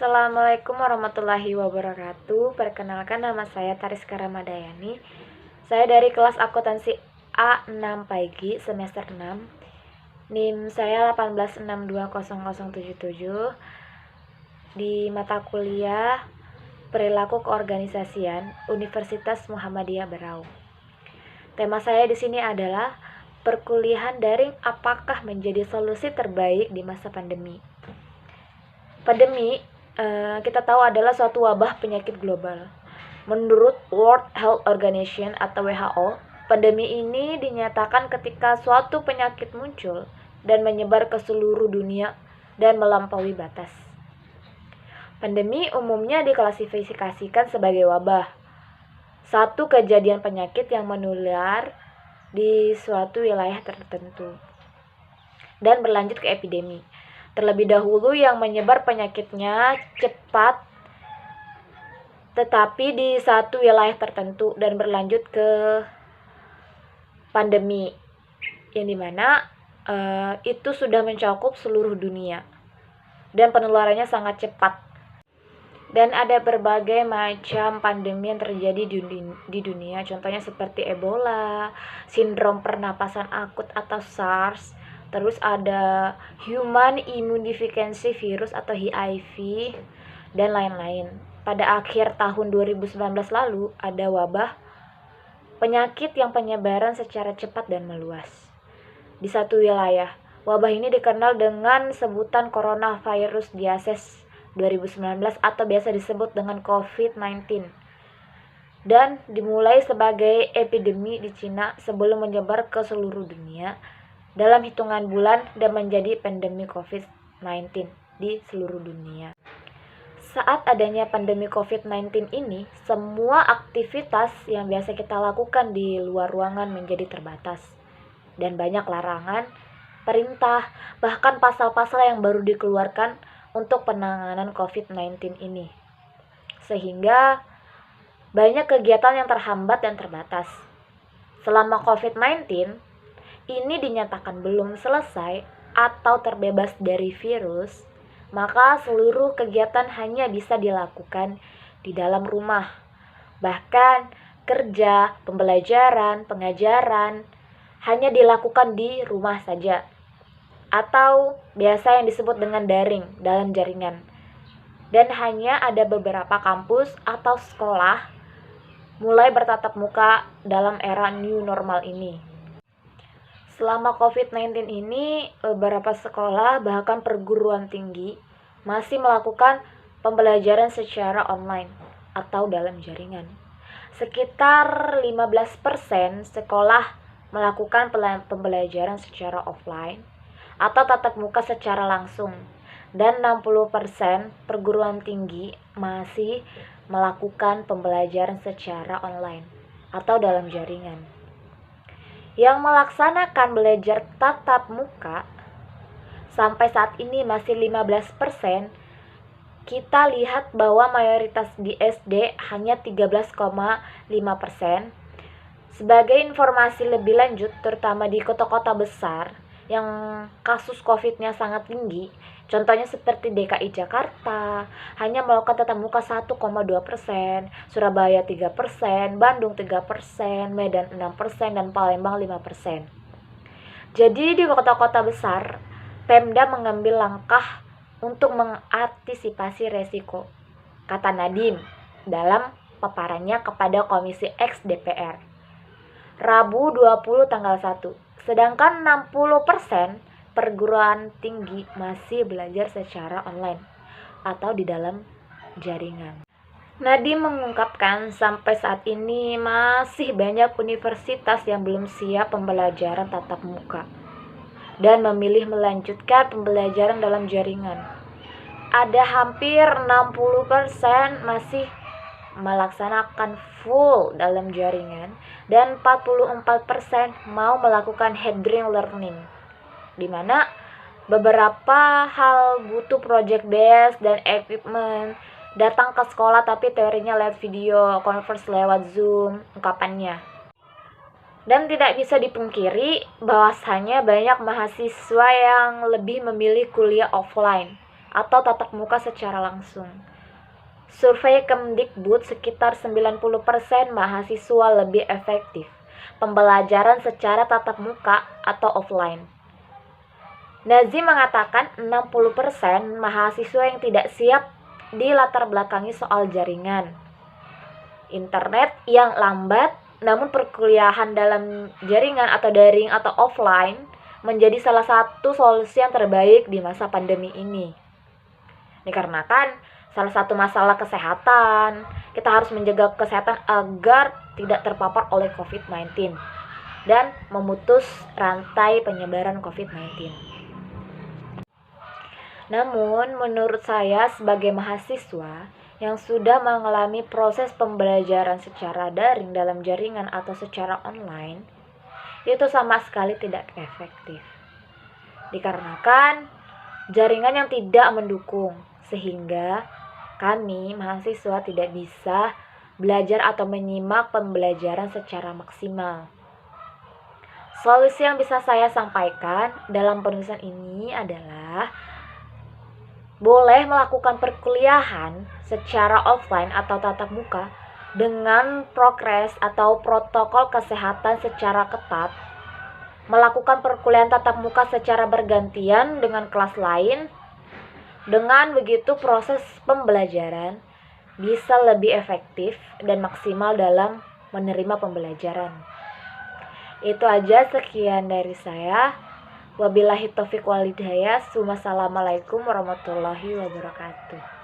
Assalamualaikum warahmatullahi wabarakatuh. Perkenalkan, nama saya Tariska Ramadayani. Saya dari kelas akuntansi A6 Pagi semester 6. NIM saya 186200077 di mata kuliah Perilaku Keorganisasian Universitas Muhammadiyah Berau. Tema saya di sini adalah perkuliahan daring apakah menjadi solusi terbaik di masa pandemi. Pandemi kita tahu adalah suatu wabah penyakit global. Menurut World Health Organization atau WHO, pandemi ini dinyatakan ketika suatu penyakit muncul dan menyebar ke seluruh dunia dan melampaui batas. Pandemi umumnya diklasifikasikan sebagai wabah, satu kejadian penyakit yang menular di suatu wilayah tertentu dan berlanjut ke epidemi. Terlebih dahulu yang menyebar penyakitnya cepat tetapi di satu wilayah tertentu dan berlanjut ke pandemi yang dimana itu sudah mencakup seluruh dunia dan penularannya sangat cepat. Dan ada berbagai macam pandemi yang terjadi di dunia, contohnya seperti Ebola, sindrom pernapasan akut atau SARS, terus ada Human Immunodeficiency Virus atau HIV, dan lain-lain. Pada akhir tahun 2019 lalu, ada wabah penyakit yang penyebaran secara cepat dan meluas di satu wilayah. Wabah ini dikenal dengan sebutan coronavirus disease 2019 atau biasa disebut dengan COVID-19 dan dimulai sebagai epidemi di Cina sebelum menyebar ke seluruh dunia dalam hitungan bulan dan menjadi pandemi COVID-19 di seluruh dunia. Saat adanya pandemi COVID-19 ini, semua aktivitas yang biasa kita lakukan di luar ruangan menjadi terbatas dan banyak larangan, perintah, bahkan pasal-pasal yang baru dikeluarkan untuk penanganan COVID-19 ini. Sehingga banyak kegiatan yang terhambat dan terbatas. Selama COVID-19 ini dinyatakan belum selesai atau terbebas dari virus, maka seluruh kegiatan hanya bisa dilakukan di dalam rumah. Bahkan kerja, pembelajaran, pengajaran hanya dilakukan di rumah saja, atau biasa yang disebut dengan daring dalam jaringan. Dan hanya ada beberapa kampus atau sekolah mulai bertatap muka dalam era new normal ini. Selama COVID-19 ini, beberapa sekolah bahkan perguruan tinggi masih melakukan pembelajaran secara online atau dalam jaringan. Sekitar 15% sekolah melakukan pembelajaran secara offline atau tatap muka secara langsung, dan 60% perguruan tinggi masih melakukan pembelajaran secara online atau dalam jaringan. Yang melaksanakan belajar tatap muka sampai saat ini masih 15%. Kita lihat bahwa mayoritas di SD hanya 13,5%. Sebagai informasi lebih lanjut, terutama di kota-kota besar yang kasus COVID-nya sangat tinggi, contohnya seperti DKI Jakarta, hanya melakukan tatap muka 1,2%, Surabaya 3%, Bandung 3%, Medan 6%, dan Palembang 5%. Jadi di kota-kota besar, Pemda mengambil langkah untuk mengantisipasi resiko, kata Nadiem dalam paparannya kepada Komisi X DPR, Rabu 20 tanggal 1. Sedangkan 60% perguruan tinggi masih belajar secara online atau di dalam jaringan. Nadiem mengungkapkan sampai saat ini masih banyak universitas yang belum siap pembelajaran tatap muka dan memilih melanjutkan pembelajaran dalam jaringan. Ada hampir 60% masih melaksanakan full dalam jaringan dan 44% mau melakukan hybrid learning, di mana beberapa hal butuh project base dan equipment, datang ke sekolah tapi teorinya lewat video conference lewat Zoom ungkapannya. Dan tidak bisa dipungkiri bahwasanya banyak mahasiswa yang lebih memilih kuliah offline atau tatap muka secara langsung. Survei Kemdikbud, sekitar 90% mahasiswa lebih efektif pembelajaran secara tatap muka atau offline. Nazim mengatakan 60% mahasiswa yang tidak siap dilatar belakangi soal jaringan internet yang lambat, namun perkuliahan dalam jaringan atau daring atau offline menjadi salah satu solusi yang terbaik di masa pandemi ini. Dikarenakan salah satu masalah kesehatan, kita harus menjaga kesehatan agar tidak terpapar oleh COVID-19 dan memutus rantai penyebaran COVID-19. Namun, menurut saya sebagai mahasiswa yang sudah mengalami proses pembelajaran secara daring dalam jaringan atau secara online, itu sama sekali tidak efektif. Dikarenakan jaringan yang tidak mendukung, sehingga kami mahasiswa tidak bisa belajar atau menyimak pembelajaran secara maksimal. Solusi yang bisa saya sampaikan dalam penulisan ini adalah boleh melakukan perkuliahan secara offline atau tatap muka dengan progres atau protokol kesehatan secara ketat, melakukan perkuliahan tatap muka secara bergantian dengan kelas lain. Dengan begitu proses pembelajaran bisa lebih efektif dan maksimal dalam menerima pembelajaran. Itu aja, sekian dari saya. Wabillahi taufiq wal hidayah. Wassalamualaikum warahmatullahi wabarakatuh.